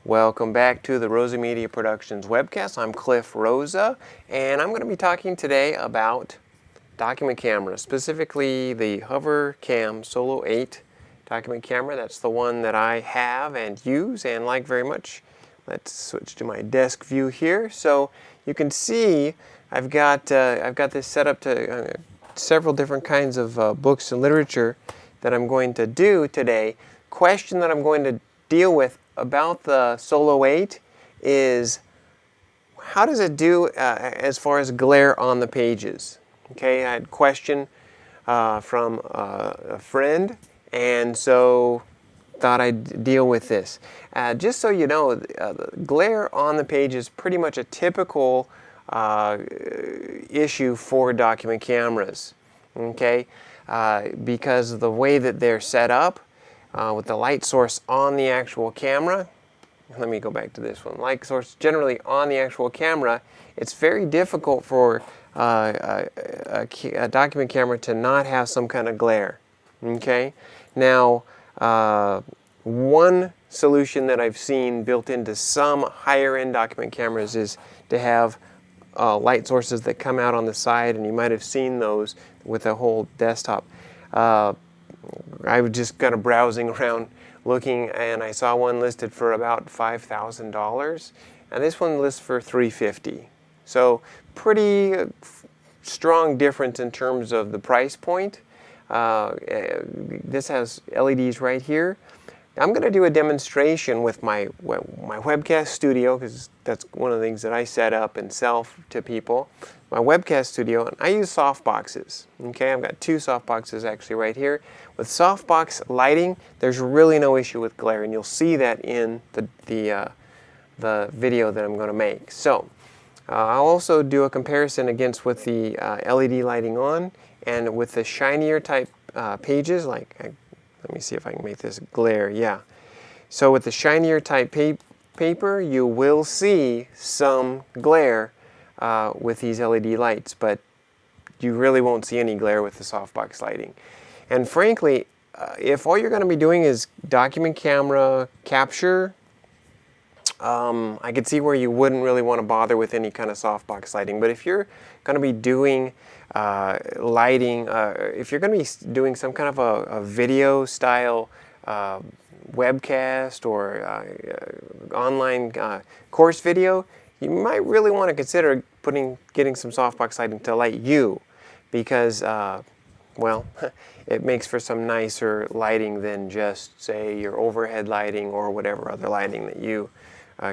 Welcome back to the Rosa Media Productions webcast. I'm Cliff Rosa, and I'm going to be talking today about document cameras, specifically the HoverCan Solo8 document camera. That's the one that I have and use and like very much. Let's switch to my desk view here. So you can see I've got this set up to several different kinds of books and literature that I'm going to do today. Question that I'm going to deal with about the Solo8 is how does it do as far as glare on the pages? Okay, I had a question from a friend, and so thought I'd deal with this. Just so you know, the glare on the page is pretty much a typical issue for document cameras. Okay, because of the way that they're set up. With the light source on the actual camera. Let me go back to this one. Light source generally on the actual camera. It's very difficult for a document camera to not have some kind of glare. Okay. Now, one solution that I've seen built into some higher-end document cameras is to have light sources that come out on the side, and you might have seen those with a whole desktop. I was just kind of browsing around looking, and I saw one listed for about $5,000, and this one lists for $350. So pretty strong difference in terms of the price point. This has LEDs right here. I'm going to do a demonstration with my webcast studio, because that's one of the things that I set up and sell to people. My webcast studio, and I use softboxes. Okay, I've got two softboxes actually right here. With softbox lighting, there's really no issue with glare, and you'll see that in the video that I'm going to make. So I'll also do a comparison against with the LED lighting on, and with the shinier type pages, like let me see if I can make this glare. Yeah. So with the shinier type paper, you will see some glare with these LED lights, but you really won't see any glare with the softbox lighting. And frankly, if all you're going to be doing is document camera capture, I could see where you wouldn't really want to bother with any kind of softbox lighting. But if you're going to be doing lighting, if you're going to be doing some kind of a video style webcast or online course video, you might really want to consider getting some softbox lighting to light you, because well, it makes for some nicer lighting than just, say, your overhead lighting or whatever other lighting that you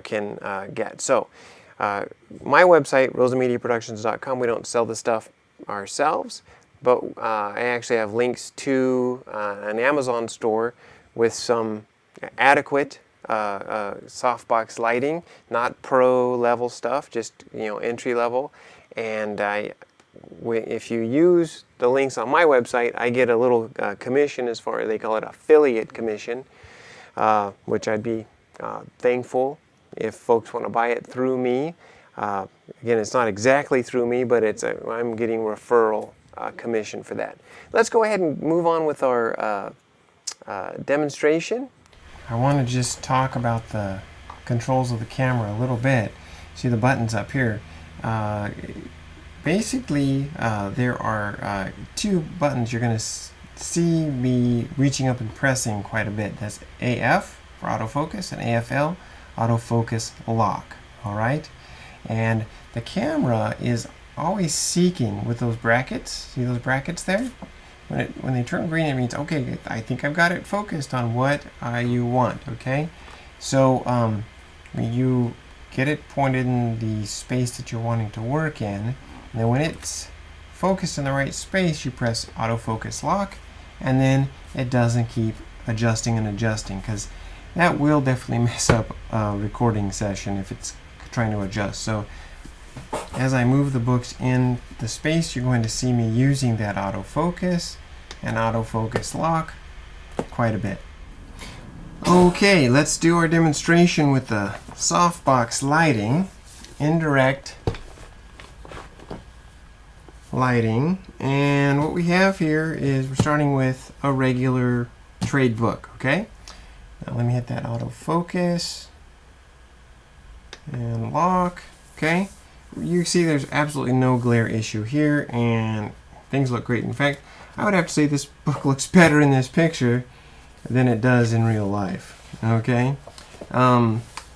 can get. So my website, rosamediaproductions.com, we don't sell the stuff ourselves, but I actually have links to an Amazon store with some adequate softbox lighting, not pro level stuff, just entry level. And if you use the links on my website, I get a little commission, as far as they call it, affiliate commission, which I'd be thankful if folks want to buy it through me. Again, it's not exactly through me, but I'm getting referral commission for that. Let's go ahead and move on with our demonstration. I want to just talk about the controls of the camera a little bit. See the buttons up here. Basically, there are two buttons you're going to see me reaching up and pressing quite a bit. That's AF for autofocus and AFL, autofocus lock. All right, and the camera is always seeking with those brackets. See those brackets there? When they turn green, it means, okay, I think I've got it focused on what you want. Okay, so when you get it pointed in the space that you're wanting to work in, and then when it's focused in the right space, you press autofocus lock, and then it doesn't keep adjusting and adjusting, because that will definitely mess up a recording session if it's trying to adjust. So as I move the books in the space, you're going to see me using that autofocus and autofocus lock quite a bit. Okay, let's do our demonstration with the softbox lighting, indirect lighting. And what we have here is we're starting with a regular trade book. Okay, now let me hit that autofocus. and lock. Okay, you see there's absolutely no glare issue here, and things look great. In fact, I would have to say this book looks better in this picture than it does in real life. Okay,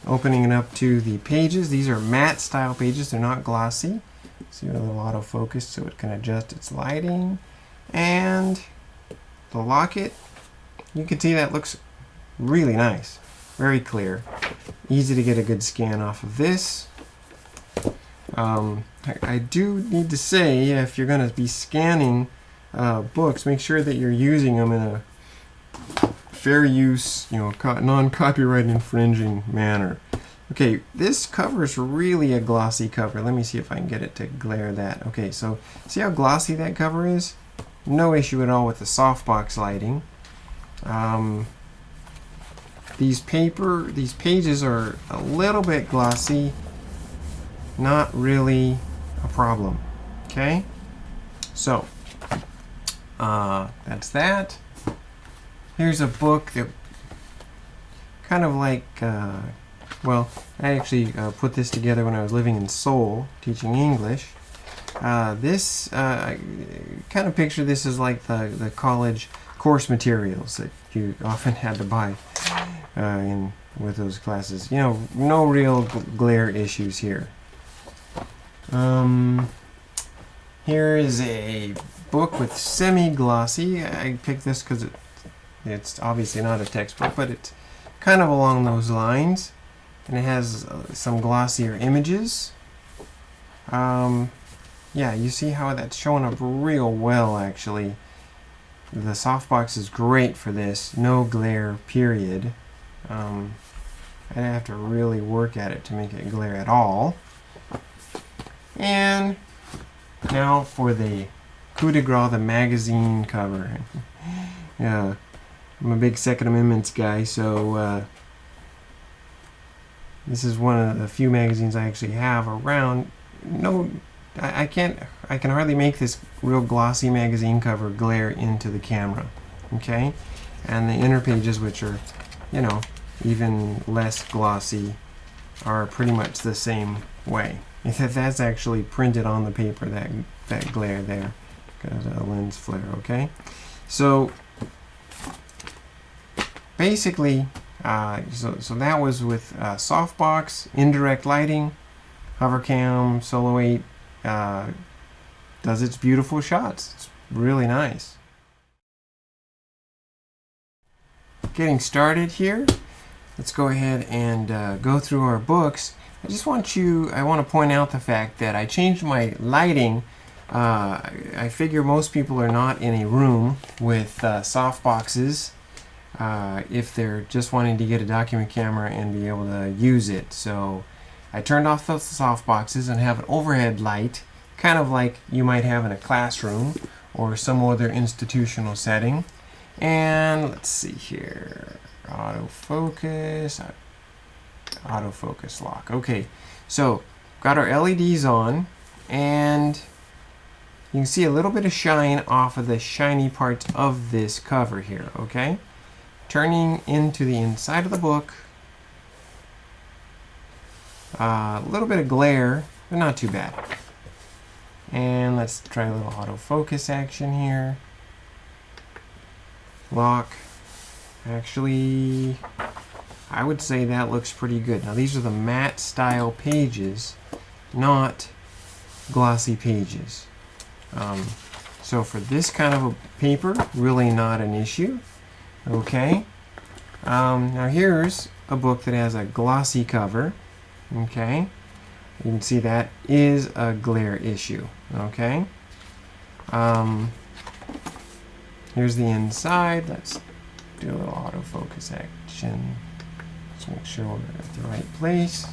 opening it up to the pages. These are matte style pages. They're not glossy. See a little autofocus so it can adjust its lighting. And to lock it, you can see that looks really nice. Very clear. Easy to get a good scan off of this. I do need to say, if you're going to be scanning books, make sure that you're using them in a fair use, non-copyright infringing manner. Okay, this cover is really a glossy cover. Let me see if I can get it to glare that. Okay, so see how glossy that cover is? No issue at all with the softbox lighting. These pages are a little bit glossy. Not really a problem. Okay, so that's that. Here's a book that kind of like, well, I actually put this together when I was living in Seoul teaching English. This kind of picture this is like the college course materials that you often had to buy with those classes. No real glare issues here. Here is a book with semi-glossy. I picked this because it's obviously not a textbook, but it's kind of along those lines, and it has some glossier images. Yeah, you see how that's showing up real well, actually. The softbox is great for this. No glare, period. I'd have to really work at it to make it glare at all. And now for the coup de grace, the magazine cover. Yeah, I'm a big Second Amendments guy, so this is one of the few magazines I actually have around. No, I can hardly make this real glossy magazine cover glare into the camera. Okay, and the inner pages, which are, even less glossy, are pretty much the same way. That's actually printed on the paper, that glare there, got a lens flare. Okay, so basically, so that was with Softbox, Indirect lighting. HoverCan Solo8 does its beautiful shots. It's really nice. Getting started here. Let's go ahead and go through our books. I want to point out the fact that I changed my lighting. I figure most people are not in a room with softboxes if they're just wanting to get a document camera and be able to use it. So I turned off the softboxes and have an overhead light, kind of like you might have in a classroom or some other institutional setting. And let's see here, autofocus lock. Okay, so got our LEDs on, and you can see a little bit of shine off of the shiny parts of this cover here. Okay, turning into the inside of the book, a little bit of glare, but not too bad. And let's try a little autofocus action here. Lock. Actually, I would say that looks pretty good. Now these are the matte style pages, not glossy pages. So for this kind of a paper, really not an issue. Okay. Now here's a book that has a glossy cover. Okay. You can see that is a glare issue. Okay. Here's the inside. Let's do a little autofocus action. Let's make sure we're at the right place.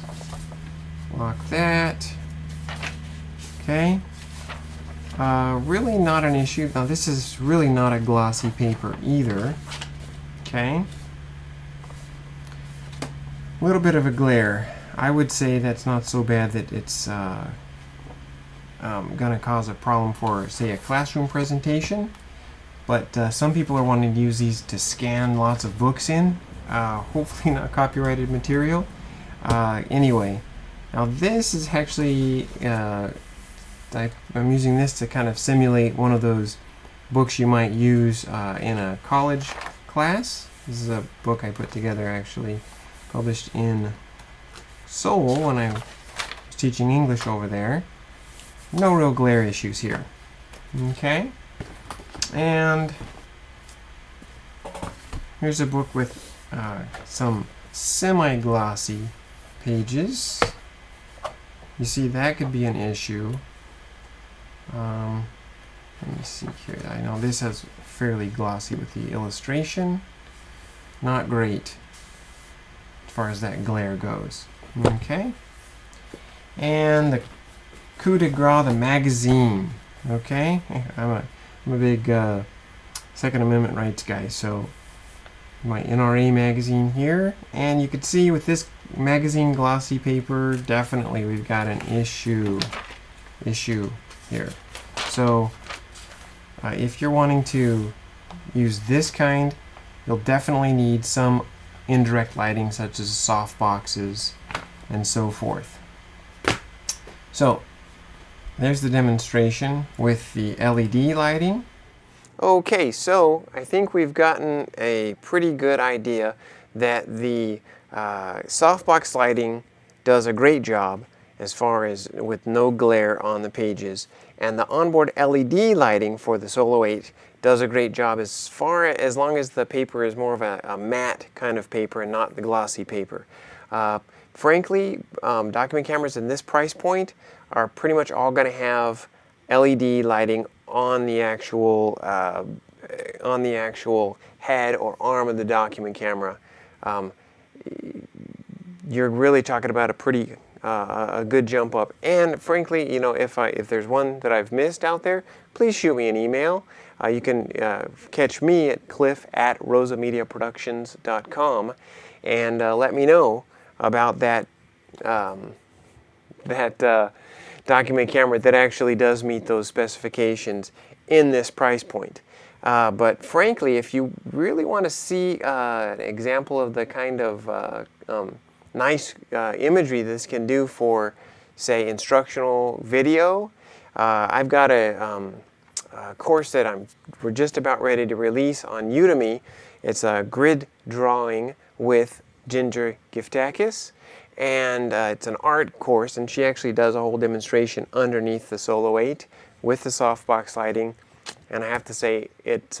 Lock that. Okay. Really not an issue. Now this is really not a glossy paper either. Okay. A little bit of a glare. I would say that's not so bad that it's going to cause a problem for, say, a classroom presentation. But some people are wanting to use these to scan lots of books in. Hopefully not copyrighted material. Anyway, Now this is actually, I'm using this to kind of simulate one of those books you might use in a college class. This is a book I put together, actually published in Seoul when I was teaching English over there. No real glare issues here. Okay, and here's a book with some semi-glossy pages. You see, that could be an issue. Let me see here. I know this has fairly glossy with the illustration. Not great as far as that glare goes. Okay. And the coup de grace, the magazine. Okay. I'm a big Second Amendment rights guy, so my NRA magazine here, and you can see with this magazine glossy paper, definitely we've got an issue here. So if you're wanting to use this kind, you'll definitely need some indirect lighting such as softboxes and so forth. So there's the demonstration with the LED lighting. Okay, so I think we've gotten a pretty good idea that the softbox lighting does a great job as far as with no glare on the pages, and the onboard LED lighting for the Solo8 does a great job as long as the paper is more of a matte kind of paper and not the glossy paper. Frankly, document cameras in this price point are pretty much all going to have LED lighting on the actual head or arm of the document camera. You're really talking about a pretty a good jump up. And frankly, you know, if there's one that I've missed out there, please shoot me an email. You can catch me at cliff@rosamediaproductions.com and let me know about that document camera that actually does meet those specifications in this price point. But frankly, if you really want to see an example of the kind of nice imagery this can do for, say, instructional video, I've got a course that we're just about ready to release on Udemy. It's a grid drawing with Ginger Giftakis, and it's an art course, and she actually does a whole demonstration underneath the Solo8 with the softbox lighting, and I have to say it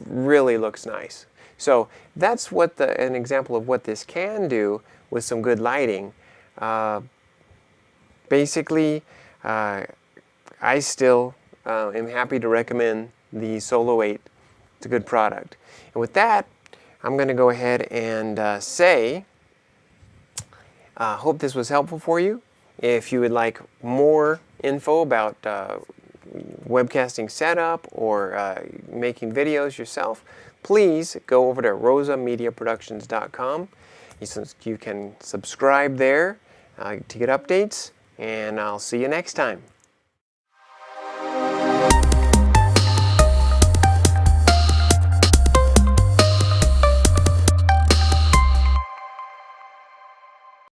really looks nice. So that's what an example of what this can do with some good lighting. Basically, I still am happy to recommend the Solo8. It's a good product. And with that, I'm going to go ahead and say, hope this was helpful for you. If you would like more info about webcasting setup or making videos yourself, please go over to rosamediaproductions.com. You can subscribe there to get updates, and I'll see you next time.